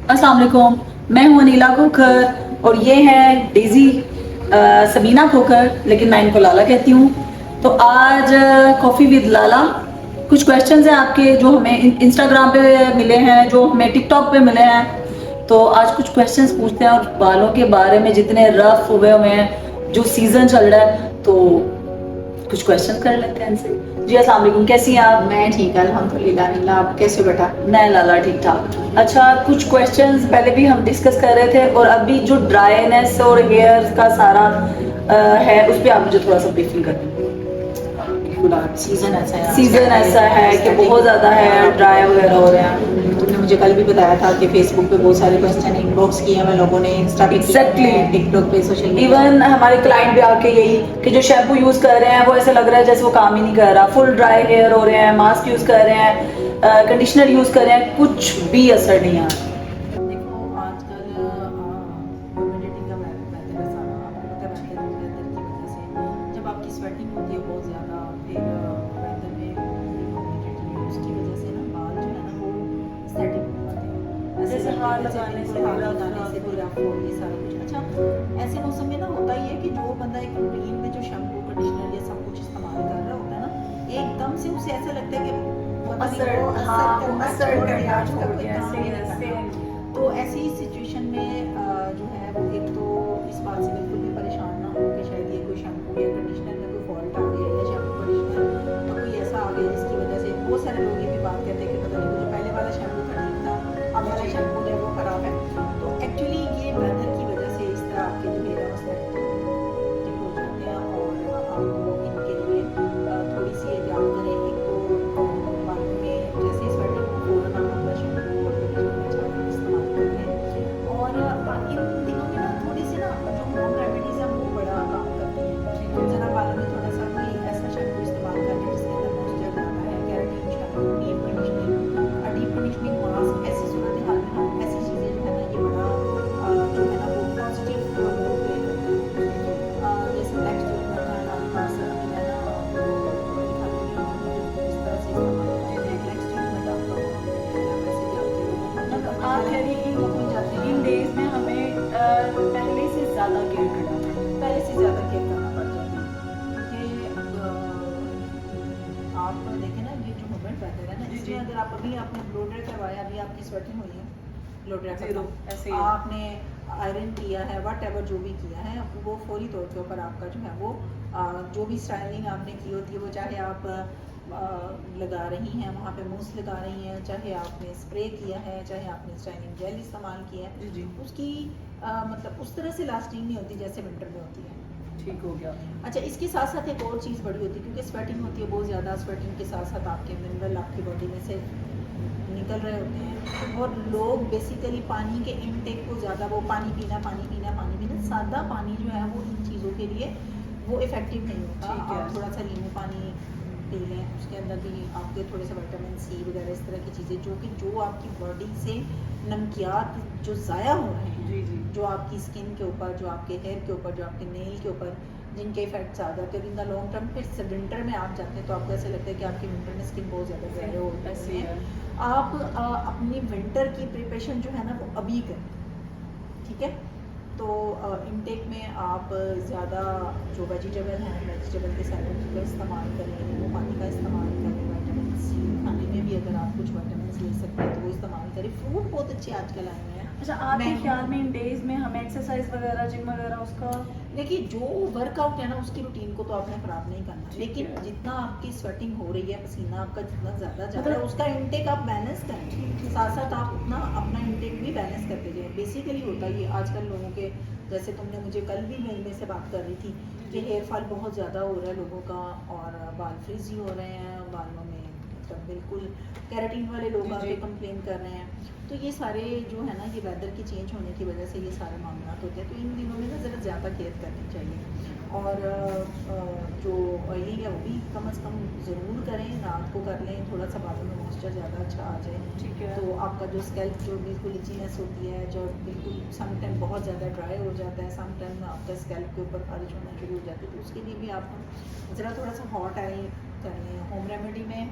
अस्सलाम वालेकुम, मैं हूँ अनीला खोखर और ये है डेज़ी सबीना खोखर, लेकिन मैं इनको लाला कहती हूँ। तो आज कॉफ़ी विद लाला, कुछ क्वेश्चंस हैं आपके जो हमें इंस्टाग्राम पे मिले हैं, जो हमें टिकटॉक पे मिले हैं। तो आज कुछ क्वेश्चंस पूछते हैं और बालों के बारे में, जितने रफ हुए हैं, जो सीज़न चल रहा है, तो कुछ क्वेश्चन कर लेते हैं इनसे। जी अस्सलाम वालेकुम, कैसी हैं आप? मैं ठीक अल्हम्दुलिल्लाह। नीला, आप कैसे हो बेटा? मैं लाला ठीक ठाक। अच्छा, कुछ क्वेश्चंस पहले भी हम डिस्कस कर रहे थे और अभी जो ड्राईनेस और हेयर का सारा है, उस पे आप मुझे थोड़ा सा ब्रीफिंग कर दें। सीजन ऐसा है, सीजन ऐसा है कि बहुत ज़्यादा हेयर ड्राई वगैरह हो रहे हैं। तुमने मुझे कल भी बताया था कि फेसबुक पे बहुत सारे क्वेश्चन इनबॉक्स किए हैं लोगों ने, इंस्टा पे, Exactly. टिकटॉक पे, सोशल मीडिया। इवन हमारे क्लाइंट भी आके यही कि जो शैम्पू यूज कर रहे हैं वो ऐसा लग रहा है जैसे वो काम ही नहीं कर रहा, फुल ड्राई हेयर हो रहे हैं, मास्क यूज कर रहे हैं, कंडीशनर यूज कर रहे हैं, कुछ भी असर नहीं आ रहा। देखो आजकल ह्यूमिडिटी का वेदर ऐसा, आपको पता है वेदर की वजह से जब आपकी स्वेटिंग होती है बहुत ज़्यादा, फिर वेदर में ह्यूमिडिटी है, उसकी वजह से ना बाल जो है ना वो सेटिंग हो जाते हैं, ऐसे जैसे हार लगते हैं लगाने जैसे से हार रफ लगाने से रफ भी रफ हो, ये सारा कुछ। अच्छा, ऐसे मौसम में ना होता ही है कि जो बंदा एक रूटीन में जो शैम्पू कंडीशनर ये सब कुछ इस्तेमाल कर रहा होता है ना, एकदम से उसे ऐसा लगता है कि पता नहीं वो असर करना छोड़ दिया, उसका कोई काम ही नहीं करना। तो ऐसी सिचुएशन में जो है वो एक तो इस बात से बिल्कुल भी परेशान ना हो कि शायद ये कोई शैम्पू या कंडीशनर में कोई फॉल्ट आ गया या शैम्पू कंडीशनर कोई ऐसा आ गया जिसकी वजह से बहुत सारे लोग ये भी बात कहते हैं कि पता नहीं वो जो पहले वाला शैम्पू था ठीक था, अब वाला शैम्पू जो है वो खराब है। तो एक्चुअली ये वेदर की वजह से इस तरह आपके जो हेयर मसले हो जाते हैं और आपको इनके लिए थोड़ी सी एहतियात करें। एक तो बालों में जैसे स्वेटिंग हो फ़ौरन आप अपना शैम्पू और कंडीशनर अच्छा इस्तेमाल कर लें। और इन दिनों में ना थोड़ी सी ना जो होम रेमेडीज़ हैं वो बड़ा काम करती हैं। हम ज़रा बालों में थोड़ा सा कोई ऐसा शैम्पू इस्तेमाल कर लें जिसके अंदर मॉइस्चर ज़्यादा है, keratin shampoo, deep conditioning mask, ऐसी सूरत हाल में हम ऐसी चीज़ें जो है ना ये बड़ा जो है ना वो पॉजिटिव रोल प्ले करती हैं। जैसे ब्लैक स्टोन मेथड आपके पास अभी मैं ना आपको दिखाती हूँ कि किस तरह से इस्तेमाल करते हैं। ब्लैक स्टोन मेथड आपका बहुत बेनिफिट है, वैसे भी आपके मतलब काफ़ी आप सारे कह रही हैं लोग मिल जाते कि हैं। इन डेज में हमें पहले से ज़्यादा केयर करना पड़ता है। पहले से ज़्यादा केयर करना पड़ जाता है क्योंकि आप देखें ना ये जो मोमेंट वेदर है ना, जी, जी। इसमें अगर आप अभी आपने ब्लो ड्राई करवाया, अभी आपकी स्वेटिंग हुई है, ब्लो ड्राई ज़ीरो, करना ऐसे ही है। आपने आयरन किया है, वट एवर जो भी किया है, वो फौरी तौर के ऊपर आपका जो है वो जो भी स्टाइलिंग आपने की होती है वो चाहे आप लगा रही हैं वहाँ पे मूस लगा रही हैं, चाहे आपने स्प्रे किया है, चाहे आपने स्टाइलिंग जेल इस्तेमाल किया जी, है, जी। उसकी मतलब उस तरह से लास्टिंग नहीं होती जैसे विंटर में होती है। ठीक हो गया। अच्छा, इसके साथ साथ एक और चीज़ बड़ी होती है क्योंकि स्वेटिंग होती है बहुत ज़्यादा, स्वेटिंग के साथ साथ आपके मिनरल आपकी बॉडी में से निकल रहे होते हैं और लोग बेसिकली पानी के इनटेक को ज़्यादा, वो पानी पीना पानी पीना पानी पीना, सादा पानी जो है वो इन चीज़ों के लिए वो इफ़ेक्टिव नहीं होता। ठीक है। आप थोड़ा सा नींबू पानी पी लें, उसके अंदर भी आपके थोड़े से विटामिन सी वगैरह इस तरह की चीज़ें जो आपकी बॉडी से नमकियात जो ज़ाया हो रहे हैं, जी, जी। जो आपकी स्किन के ऊपर, जो आपके हेयर के ऊपर, जो आपके नेल के ऊपर जिनके इफेक्ट्स आ जाते हैं इन द लॉन्ग टर्म, फिर विंटर में आप जाते हैं तो आपको ऐसे लगता है कि आपकी विंटर में स्किन बहुत ज़्यादा ड्राई हो ऐसे रही ही है। है। आप अपनी विंटर की प्रिपरेशन जो है ना वो अभी करें, ठीक है? तो इनटेक में आप ज़्यादा जो वेजिटेबल हैं, वेजिटेबल के सैलेड का इस्तेमाल करें, नींबू पानी का इस्तेमाल करें, विटामिन सी खाने में भी अगर आप कुछ विटामिन ले सकते हैं तो वो इस्तेमाल करें। फ्रूट बहुत अच्छे आजकल आए हुए हैं। अच्छा, आपके मैंगो, ख्याल में इन डेज में हमें एक्सरसाइज वगैरह, जिम वगैरह उसका देखिए जो वर्कआउट है ना उसकी रूटीन को तो आपने ख़राब नहीं करना, ठीक लेकिन है। जितना आपकी स्वेटिंग हो रही है, पसीना आपका जितना ज़्यादा जा रहा है मतलब उसका इनटेक आप बैलेंस करें, साथ साथ आप अपना अपना इनटेक भी बैलेंस करते जाएं। बेसिकली होता है ये आजकल लोगों के, जैसे तुमने मुझे कल भी मेल में से बात कर रही थी कि हेयर फॉल बहुत ज़्यादा हो रहा है लोगों का और बाल फ्रिजी हो रहे हैं, बालों में मतलब बिल्कुल केराटिन वाले लोग जी, आके जी। कंप्लेन कर रहे हैं। तो ये सारे जो है ना ये वेदर की चेंज होने की वजह से ये सारे मामला होते हैं, तो इन दिनों में ना ज़रा ज़्यादा केयर करनी चाहिए और जो ऑयलिंग है वो भी कम से कम ज़रूर करें, रात को कर लें, थोड़ा सा बालों में मॉइस्चर ज़्यादा अच्छा आ जाए ठीक है। तो आपका जो स्कैल्प जो बिल्कुल इचीनेस होती है, जो बिल्कुल सम टाइम बहुत ज़्यादा ड्राई हो जाता है, सम टाइम आपका स्कैल्प के ऊपर खारिश होना शुरू हो जाती है, तो उसके लिए भी आप ज़रा थोड़ा सा हॉट ऑयल कर लें। होम रेमेडी में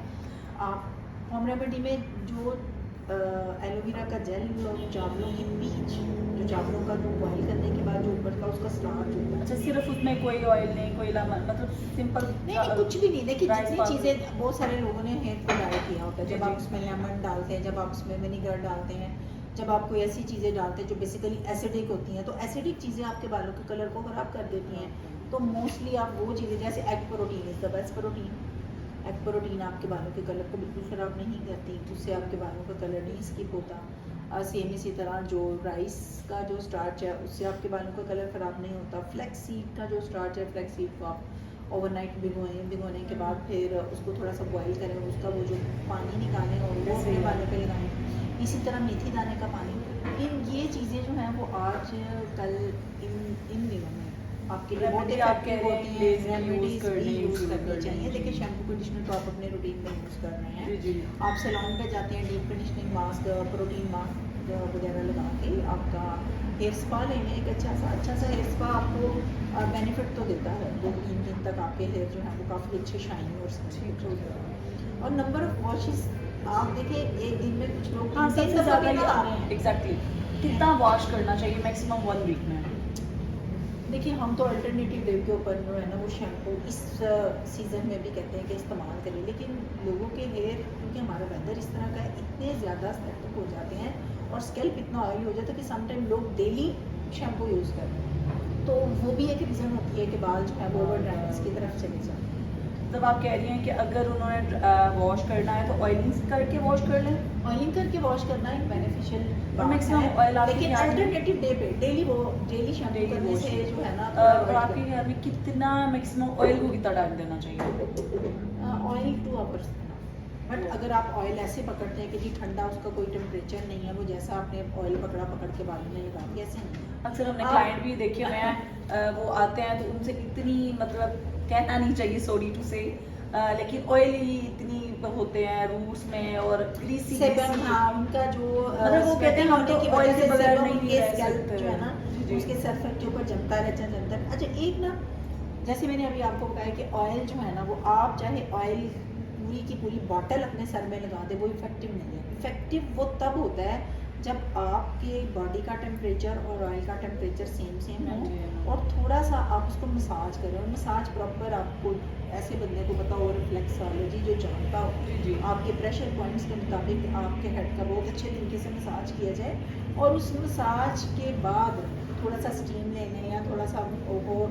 आप होम रेमेडी में जो एलोवेरा का जेल और चावलों के बीज, जो चावलों का जो बॉईल करने के बाद जो ऊपर का उसका स्टार्च होता है। अच्छा, सिर्फ उसमें कोई ऑयल नहीं, कोई लेमन, मतलब सिंपल नहीं कुछ भी नहीं। देखिए rice जितनी pulp। चीज़ें बहुत सारे लोगों ने हेयर को डाई किया होता है, जी, जब आप जी। उसमें लेमन डालते हैं, जब आप उसमें विनीगर डालते हैं, जब आप कोई ऐसी चीज़ें डालते हैं जो बेसिकली एसिडिक होती हैं, तो एसिडिक चीज़ें आपके बालों के कलर को ख़राब कर देती हैं। तो मोस्टली आप वो चीज़ें, जैसे egg protein is the best protein. Egg protein आपके बालों के कलर को बिल्कुल ख़राब नहीं करती, उससे आपके बालों का कलर नहीं स्किप होता। सेम इसी तरह जो राइस का जो स्टार्च है उससे आपके बालों का कलर ख़राब नहीं होता। फ्लैक्स सीड का जो स्टार्च है, फ्लैक्स सीड को आप ओवरनाइट भिगोएं, भिगोने के बाद फिर उसको थोड़ा सा बॉईल करें, उसका वो जो पानी निकालें और वो अपने बालों पे लगाएं। इसी तरह मेथी दाने का पानी, ये चीज़ें जो हैं वो आज कल इन दिनों में आपके लिए बहुत Remedy आप कह इफेक्टिव रहे होती हैं, हैं। days में use रेमेडीज करनी, भी यूज़ use करनी करनी चाहिए। देखिए चाहिए। शैम्पू कंडीशनर तो आप अपने रूटीन में यूज़ कर रहे हैं। जी, जी। आप सैलून पे जाते हैं, deep conditioning mask, protein mask वगैरह लगा के आपका हेयर स्पा लेंगे। एक अच्छा सा हेयर स्पा आपको बेनिफिट तो देता है। 2-3 दिन तक आपके हेयर जो है वो काफ़ी अच्छे शाइनी और ठीक हो गया। और नंबर ऑफ वॉशेस आप देखिए एक दिन में कुछ लोग हाँ, 3 सबसे दफ़ा ज़्यादा भी ये नहा रहे हैं। एग्जैक्टली कितना वॉश करना चाहिए? मैक्सिमम 1 वीक में। देखिए हम तो अल्टरनेटिव डे के ऊपर जो है ना वो शैम्पू इस सीज़न में भी कहते हैं कि इस्तेमाल करें, लेकिन लोगों के हेयर, क्योंकि हमारा वेदर इस तरह का है, इतने ज़्यादा स्पेक्टिक हो जाते हैं और स्कैल्प इतना ऑयल हो जाता है कि समटाइम लोग डेली शैम्पू यूज़ करते हैं। तो वो भी एक रीज़न होती है कि बाल जो है वो ओवर ड्राइनेस की तरफ चले जाते हैं। तब आप कह रही हैं कि अगर उन्होंने वॉश करना है तो ऑयलिंग करके वॉश कर लें, ऑयलिंग करके वॉश करना एक बेनिफिशियल और maximum oil आपके लेकिन ख्याल में? अल्टरनेटिव डे पे डेली शैम्पू Daily करने wash। से जो है ना थोड़ा और avoid आपके करें। ख्याल में कितना मैक्सिमम ऑयल को कितना डाल देना चाहिए? Oil 2 hours. बट अगर आप ऑयल ऐसे पकड़ते हैं कि जी ठंडा उसका कोई टेम्परेचर नहीं है, वो जैसा आपने ऑयल पकड़ के बालों में लगा दिया, ऐसे नहीं। अक्सर हमने आप- क्लाइंट भी देखे हुए हैं, वो आते हैं तो उनसे इतनी, मतलब कहना नहीं चाहिए, सॉरी टू से, लेकिन ऑयली इतनी होते हैं रूट्स में और ग्रीसी सेबम, हाँ, उनका जो मतलब वो कहते हैं हम तो की oil वजह के से बगैर sebum नहीं उनके रह scalp सकते। जो है ना जी, जी। उसके सरफेस के ऊपर जमता रहता है। अच्छा एक ना, जैसे मैंने अभी आपको बताया कि ऑयल जो है ना वो आप चाहे ऑयल पूरी की पूरी बॉटल अपने सर में लगा दे, वो इफेक्टिव नहीं है। इफेक्टिव वो तब होता है जब आपके बॉडी का टेम्परेचर और ऑयल का टेम्परेचर सेम हाँ जी, हो हाँ। और थोड़ा सा आप उसको मसाज करें, और मसाज प्रॉपर आपको ऐसे बंदे को पता हो, रिफ्लेक्सोलॉजी जो जानता हो, जी, जी। आपके प्रेशर पॉइंट्स के मुताबिक आपके हेड का बहुत अच्छे तरीके से मसाज किया जाए, और उस मसाज के बाद थोड़ा सा स्टीम ले लें या थोड़ा सा और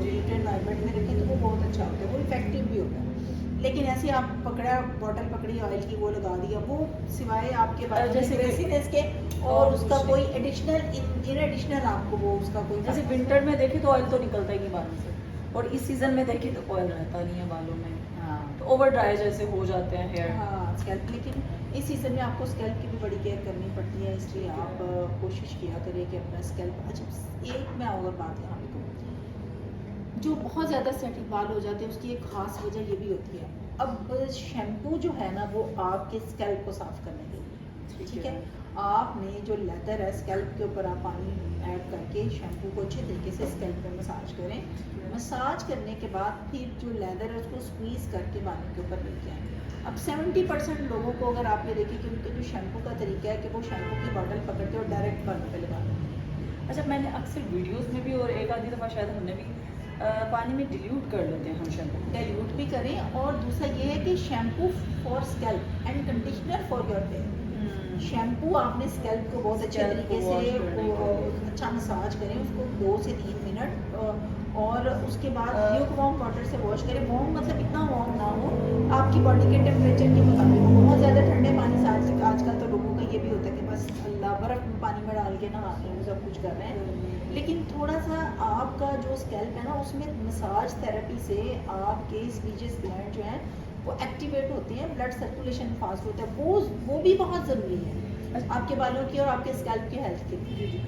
हीट एनवायरनमेंट में रखें, तो वो बहुत अच्छा होता है, वो इफेक्टिव भी होता है। लेकिन ऐसे आप पकड़ा, बॉटल पकड़ी ऑयल की, वो लगा दिया, वो सिवाय आपके बालों जैसे में ग्रेसीनेस के और और उसका कुछ कोई नहीं। एडिशनल आपको वो उसका कोई जैसे फायदा विंटर में देखें तो ऑयल तो निकलता ही नहीं बालों से, और इस सीजन में देखें तो ऑयल रहता नहीं है बालों में, हाँ तो ओवर ड्राई जैसे हो जाते हैं हेयर। हाँ स्कैल्प, लेकिन इस सीज़न में आपको स्कैल्प की भी बड़ी केयर करनी पड़ती है, इसलिए आप कोशिश किया करें कि अपना स्कैल्प। अच्छा एक मैं और बात यहाँ पे कहूँ, जो बहुत ज़्यादा सेटिक बाल हो जाते हैं उसकी एक ख़ास वजह ये भी होती है, अब शैम्पू जो है ना वो आपके स्कैल्प को साफ़ करने के लिए, ठीक है, आपने जो लेदर है स्कैल्प के ऊपर आप पानी ऐड करके शैम्पू को अच्छे तरीके से स्कैल्प पे मसाज करें। मसाज करने के बाद फिर जो लेदर है उसको स्क्वीज़ करके बालों के ऊपर लेके आएँ। अब 70% लोगों को अगर आप ये देखें कि उनके जो शैम्पू का तरीका है कि वो शैम्पू की बॉटल पकड़ते और डायरेक्ट बालों पे लगा देते। अच्छा, मैंने अक्सर वीडियोस में भी और एक आधी दफ़ा शायद हमने भी पानी में डिल्यूट कर लेते हैं हम शैम्पू। डाइल्यूट भी करें, और दूसरा ये है कि shampoo for scalp and conditioner for your hair. Shampoo आपने स्कैल्प को बहुत अच्छे Scalp तरीके को wash से करने के अच्छा मसाज करें उसको 2 से 3 मिनट, और उसके बाद ल्यूकवार्म वाटर से वॉश करें। वार्म मतलब इतना वार्म ना हो, आपकी बॉडी के टेम्परेचर के मुताबिक हो। बहुत ज़्यादा ठंडे पानी से आजकल तो लोगों का ये भी होता है कि बस अल्लाह बर्फ़ में पानी में डाल के नहा रहे हैं, सब कुछ कर रहे हैं, लेकिन थोड़ा सा आपका जो स्कैल्प है ना उसमें मसाज थेरेपी से आपके स्पीचेस ग्लैंड जो हैं वो एक्टिवेट होते हैं, ब्लड सर्कुलेशन फास्ट होता है, वो भी बहुत ज़रूरी है आपके बालों की और आपके स्कैल्प की हेल्थ के लिए।